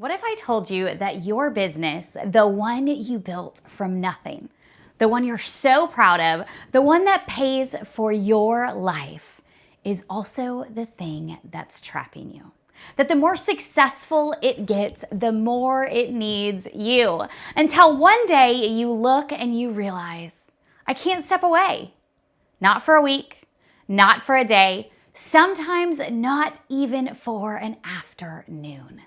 What if I told you that your business, the one you built from nothing, the one you're so proud of, the one that pays for your life, is also the thing that's trapping you? That the more successful it gets, the more it needs you. Until one day you look and you realize, I can't step away. Not for a week, not for a day, sometimes not even for an afternoon.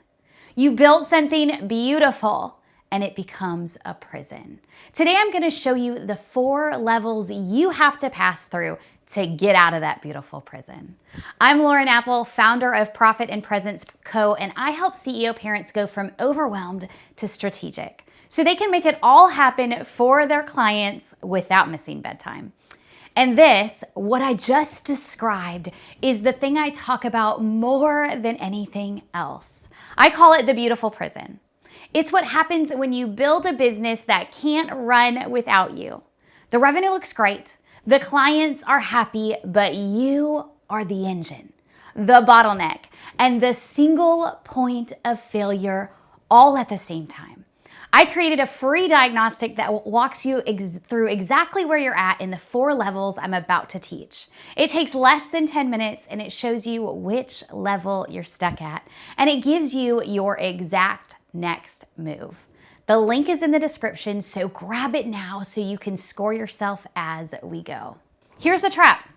You built something beautiful and it becomes a prison. Today I'm going to show you the 4 levels you have to pass through to get out of that beautiful prison. I'm Lauren Apple, founder of Profit and Presence Co., and I help CEO parents go from overwhelmed to strategic so they can make it all happen for their clients without missing bedtime. And this, what I just described, is the thing I talk about more than anything else. I call it the beautiful prison. It's what happens when you build a business that can't run without you. The revenue looks great, the clients are happy, but you are the engine, the bottleneck, and the single point of failure all at the same time. I created a free diagnostic that walks you through exactly where you're at in the 4 levels I'm about to teach. It takes less than 10 minutes and it shows you which level you're stuck at, and it gives you your exact next move. The link is in the description, so grab it now so you can score yourself as we go. Here's the trap.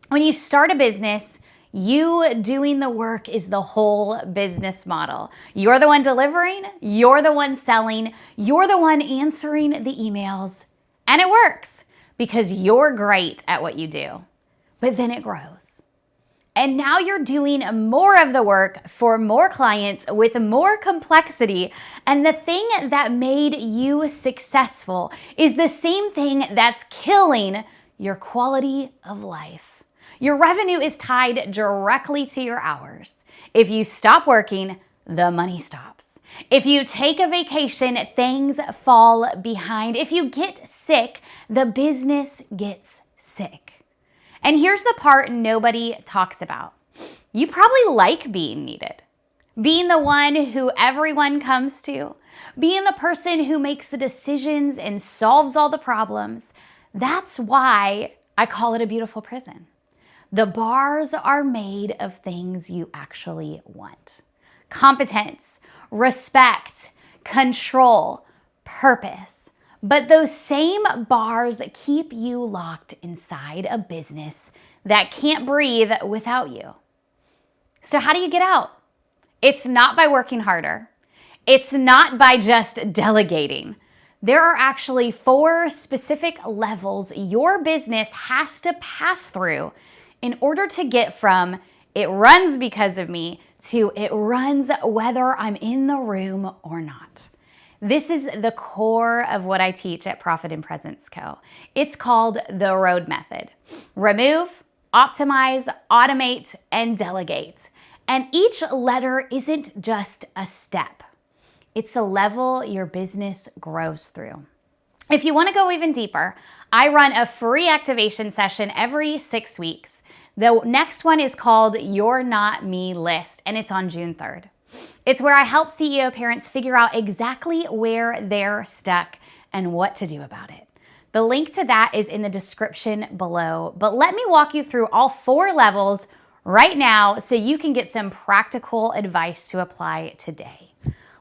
When you start a business, you doing the work is the whole business model. You're the one delivering, you're the one selling, you're the one answering the emails, and it works because you're great at what you do. But then it grows. And now you're doing more of the work for more clients with more complexity. And the thing that made you successful is the same thing that's killing your quality of life. Your revenue is tied directly to your hours. If you stop working, the money stops. If you take a vacation, things fall behind. If you get sick, the business gets sick. And here's the part nobody talks about. You probably like being needed, being the one who everyone comes to, being the person who makes the decisions and solves all the problems. That's why I call it a beautiful prison. The bars are made of things you actually want. Competence, respect, control, purpose. But those same bars keep you locked inside a business that can't breathe without you. So how do you get out? It's not by working harder. It's not by just delegating. There are actually 4 specific levels your business has to pass through in order to get from it runs because of me to it runs whether I'm in the room or not. This is the core of what I teach at Profit and Presence Co. It's called the ROAD method. Remove, optimize, automate, and delegate. And each letter isn't just a step. It's a level your business grows through. If you want to go even deeper, I run a free activation session every 6 weeks. The next one is called You're Not Me List, and it's on June 3rd. It's where I help CEO parents figure out exactly where they're stuck and what to do about it. The link to that is in the description below, but let me walk you through all 4 levels right now so you can get some practical advice to apply today.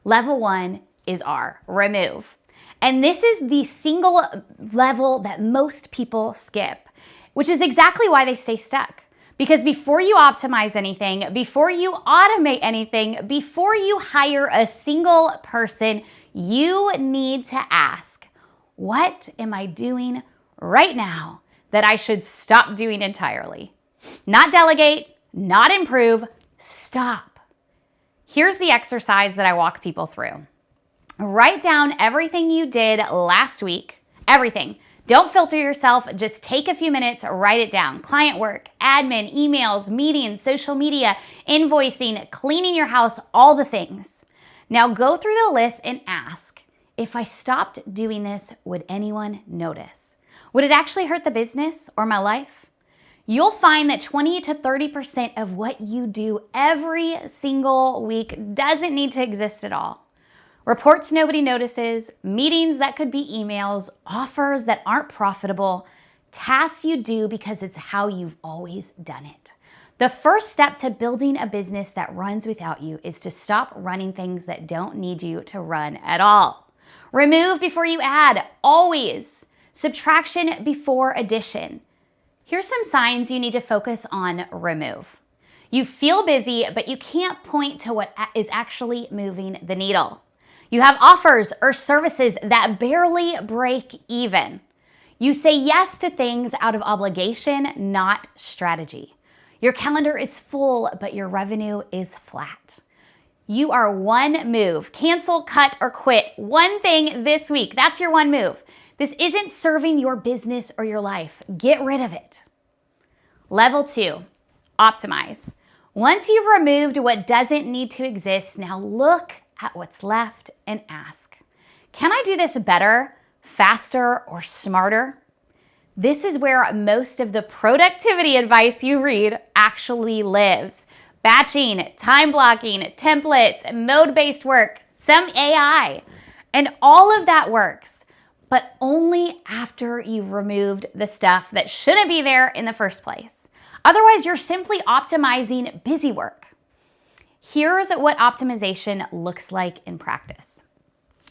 Level 1 is R, remove. And this is the single level that most people skip, which is exactly why they stay stuck. Because before you optimize anything, before you automate anything, before you hire a single person, you need to ask, what am I doing right now that I should stop doing entirely? Not delegate, not improve, stop. Here's the exercise that I walk people through. Write down everything you did last week, everything. Don't filter yourself, just take a few minutes, write it down. Client work, admin, emails, meetings, social media, invoicing, cleaning your house, all the things. Now go through the list and ask, if I stopped doing this, would anyone notice? Would it actually hurt the business or my life? you'll find that 20 to 30% of what you do every single week doesn't need to exist at all. Reports nobody notices, meetings that could be emails, offers that aren't profitable, tasks you do because it's how you've always done it. The first step to building a business that runs without you is to stop running things that don't need you to run at all. Remove before you add, always. Subtraction before addition. Here's some signs you need to focus on remove. You feel busy, but you can't point to what is actually moving the needle. You have offers or services that barely break even. You say yes to things out of obligation, not strategy. Your calendar is full, but your revenue is flat. You are one move. Cancel, cut, or quit one thing this week. That's your one move. This isn't serving your business or your life. Get rid of it. Level 2, optimize. Once you've removed what doesn't need to exist, now look at what's left and ask, can I do this better, faster, or smarter? This is where most of the productivity advice you read actually lives. Batching, time blocking, templates, mode-based work, some AI, and all of that works, but only after you've removed the stuff that shouldn't be there in the first place. Otherwise, you're simply optimizing busy work. Here's what optimization looks like in practice.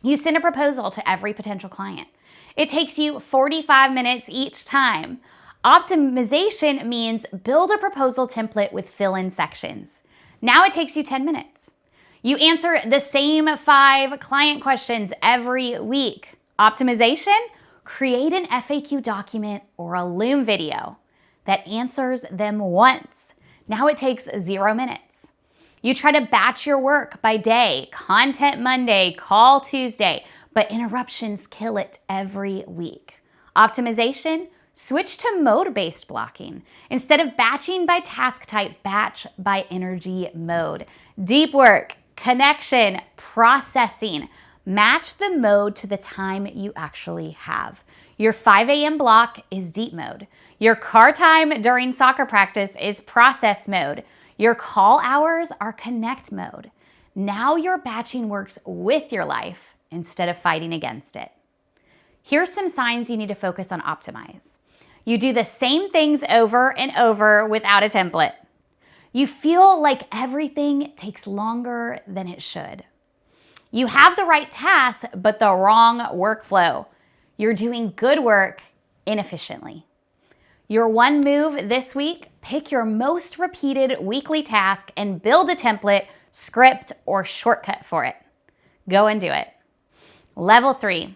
You send a proposal to every potential client. It takes you 45 minutes each time. Optimization means build a proposal template with fill-in sections. Now it takes you 10 minutes. You answer the same 5 client questions every week. Optimization, create an FAQ document or a Loom video that answers them once. Now it takes 0 minutes. You try to batch your work by day, content Monday, call Tuesday, but interruptions kill it every week. Optimization, switch to mode-based blocking. Instead of batching by task type, batch by energy mode. Deep work, connection, processing. Match the mode to the time you actually have. Your 5 a.m. block is deep mode. Your car time during soccer practice is process mode. Your call hours are connect mode. Now your batching works with your life instead of fighting against it. Here's some signs you need to focus on optimize. You do the same things over and over without a template. You feel like everything takes longer than it should. You have the right tasks, but the wrong workflow. You're doing good work inefficiently. Your one move this week, pick your most repeated weekly task and build a template, script, or shortcut for it. Go and do it. Level 3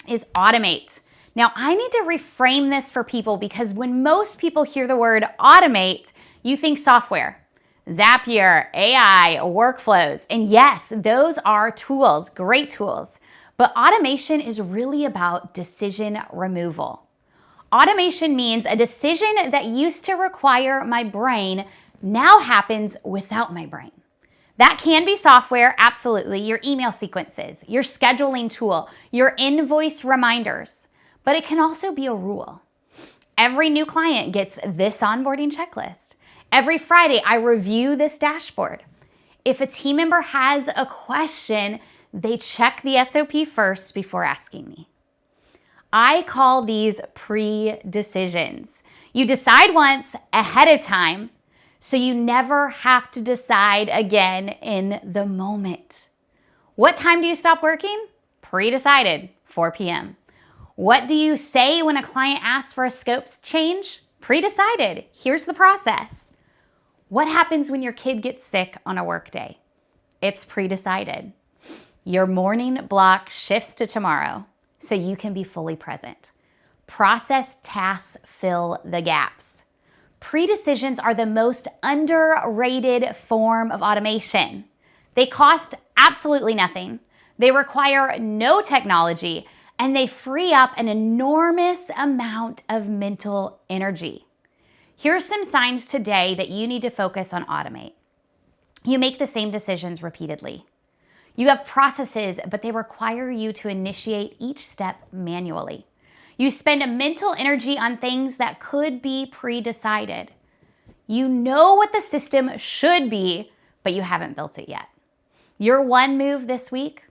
is automate. Now, I need to reframe this for people because when most people hear the word automate, you think software, Zapier, AI, workflows. And yes, those are tools, great tools. But automation is really about decision removal. Automation means a decision that used to require my brain now happens without my brain. That can be software, absolutely, your email sequences, your scheduling tool, your invoice reminders, but it can also be a rule. Every new client gets this onboarding checklist. Every Friday, I review this dashboard. If a team member has a question, they check the SOP first before asking me. I call these pre-decisions. You decide once ahead of time, so you never have to decide again in the moment. What time do you stop working? Pre-decided, 4 p.m. What do you say when a client asks for a scopes change? Pre-decided, here's the process. What happens when your kid gets sick on a work day? It's pre-decided. Your morning block shifts to tomorrow so you can be fully present. Process tasks fill the gaps. Pre-decisions are the most underrated form of automation. They cost absolutely nothing. They require no technology, and they free up an enormous amount of mental energy. Here's some signs today that you need to focus on automate. You make the same decisions repeatedly. You have processes, but they require you to initiate each step manually. You spend mental energy on things that could be pre-decided. You know what the system should be, but you haven't built it yet. Your one move this week: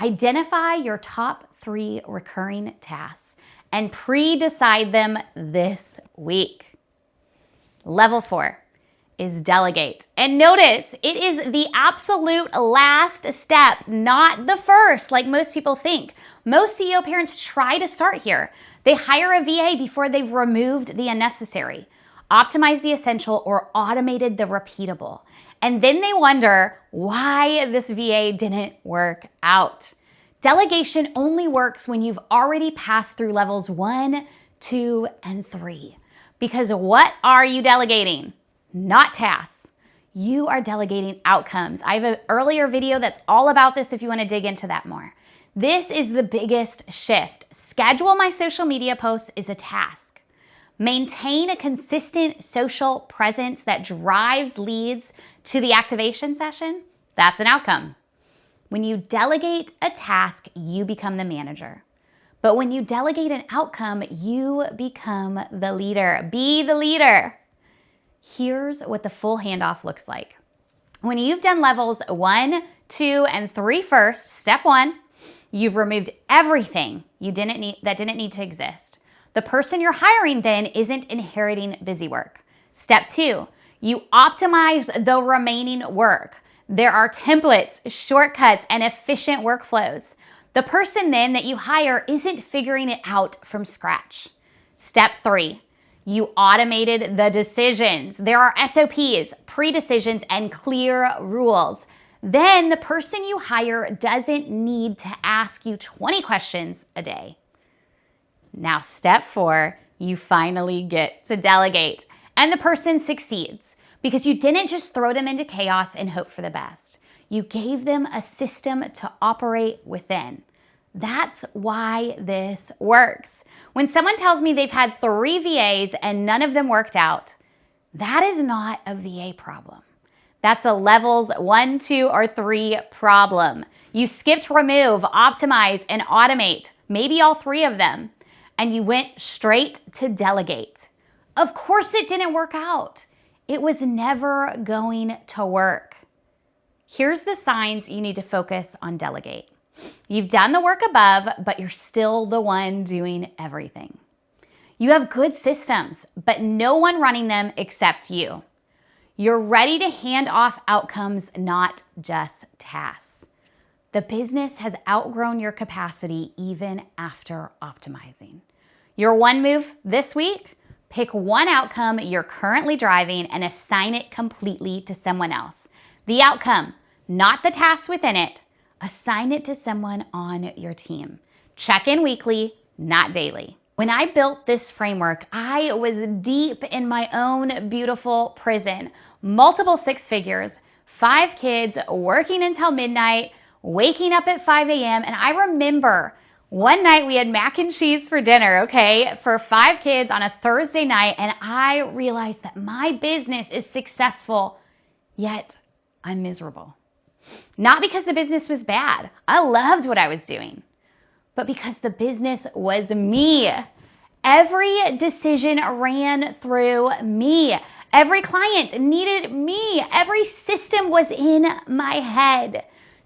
identify your top 3 recurring tasks and pre-decide them this week. Level 4 is delegate. And notice, it is the absolute last step, not the first, like most people think. Most CEO parents try to start here. They hire a VA before they've removed the unnecessary, optimized the essential, or automated the repeatable. And then they wonder why this VA didn't work out. Delegation only works when you've already passed through levels 1, 2, and 3. Because what are you delegating? Not tasks. You are delegating outcomes. I have an earlier video that's all about this if you want to dig into that more. This is the biggest shift. Schedule my social media posts is a task. Maintain a consistent social presence that drives leads to the activation session. That's an outcome. When you delegate a task, you become the manager. But when you delegate an outcome, you become the leader. Be the leader. Here's what the full handoff looks like. When you've done levels 1, 2, and 3 first, step 1, you've removed everything that didn't need to exist. The person you're hiring then isn't inheriting busy work. Step 2, you optimize the remaining work. There are templates, shortcuts, and efficient workflows. The person then that you hire isn't figuring it out from scratch. Step 3, you automated the decisions. There are SOPs, pre-decisions, and clear rules. Then the person you hire doesn't need to ask you 20 questions a day. Now, step 4, you finally get to delegate. And the person succeeds because you didn't just throw them into chaos and hope for the best. You gave them a system to operate within. That's why this works. When someone tells me they've had 3 VAs and none of them worked out, that is not a VA problem. That's a levels 1, 2, or 3 problem. You skipped remove, optimize, and automate, maybe all 3 of them, and you went straight to delegate. Of course it didn't work out. It was never going to work. Here's the signs you need to focus on delegate. You've done the work above, but you're still the one doing everything. You have good systems, but no one running them except you. You're ready to hand off outcomes, not just tasks. The business has outgrown your capacity even after optimizing. Your one move this week: pick one outcome you're currently driving and assign it completely to someone else. The outcome, not the tasks within it. Assign it to someone on your team. Check in weekly, not daily. When I built this framework, I was deep in my own beautiful prison. Multiple 6 figures, 5 kids, working until midnight, waking up at 5 a.m. And I remember one night we had mac and cheese for dinner, okay, for 5 kids on a Thursday night. And I realized that my business is successful, yet I'm miserable. Not because the business was bad. I loved what I was doing, but because the business was me. Every decision ran through me. Every client needed me. Every system was in my head.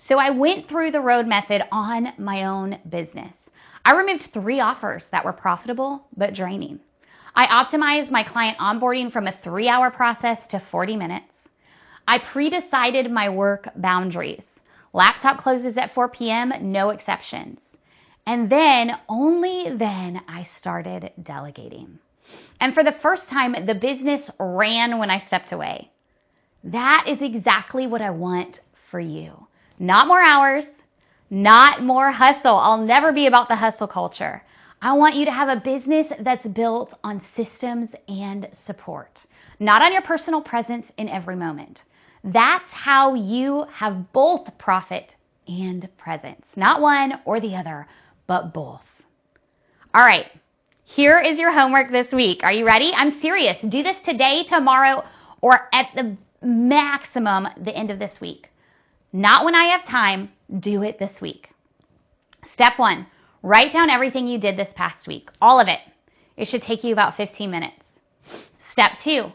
So I went through the road method on my own business. I removed 3 offers that were profitable but draining. I optimized my client onboarding from a 3-hour process to 40 minutes. I pre-decided my work boundaries. Laptop closes at 4 p.m., no exceptions. And then, only then, I started delegating. And for the first time, the business ran when I stepped away. That is exactly what I want for you. Not more hours, not more hustle. I'll never be about the hustle culture. I want you to have a business that's built on systems and support, not on your personal presence in every moment. That's how you have both profit and presence. Not one or the other, but both. All right, here is your homework this week. Are you ready? I'm serious. Do this today, tomorrow, or at the maximum the end of this week. Not when I have time. Do it this week. Step 1, Write down everything you did this past week, all of it. It should take you about 15 minutes. Step 2,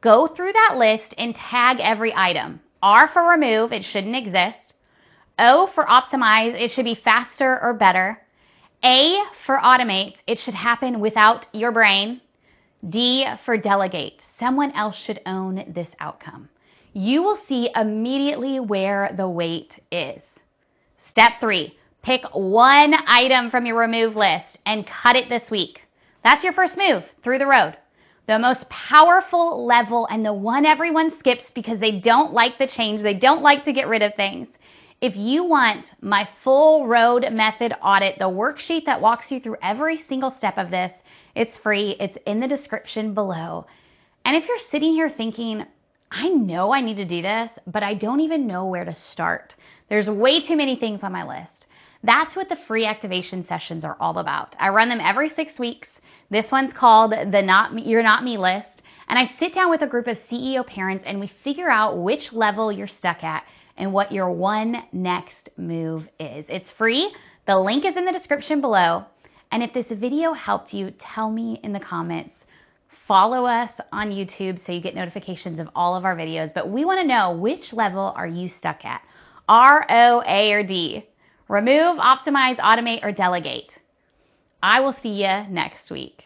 go through that list and tag every item. R for remove, it shouldn't exist. O for optimize, it should be faster or better. A for automate, it should happen without your brain. D for delegate, someone else should own this outcome. You will see immediately where the weight is. Step 3, pick one item from your remove list and cut it this week. That's your first move through the road. The most powerful level and the one everyone skips because they don't like the change, they don't like to get rid of things. If you want my full road method audit, the worksheet that walks you through every single step of this, it's free. It's in the description below. And if you're sitting here thinking, I know I need to do this, but I don't even know where to start. There's way too many things on my list. That's what the free activation sessions are all about. I run them every 6 weeks. This one's called the You're Not Me list. And I sit down with a group of CEO parents and we figure out which level you're stuck at and what your one next move is. It's free. The link is in the description below. And if this video helped you, tell me in the comments. Follow us on YouTube so you get notifications of all of our videos. But we want to know, which level are you stuck at? R, O, A, or D? Remove, optimize, automate, or delegate? I will see you next week.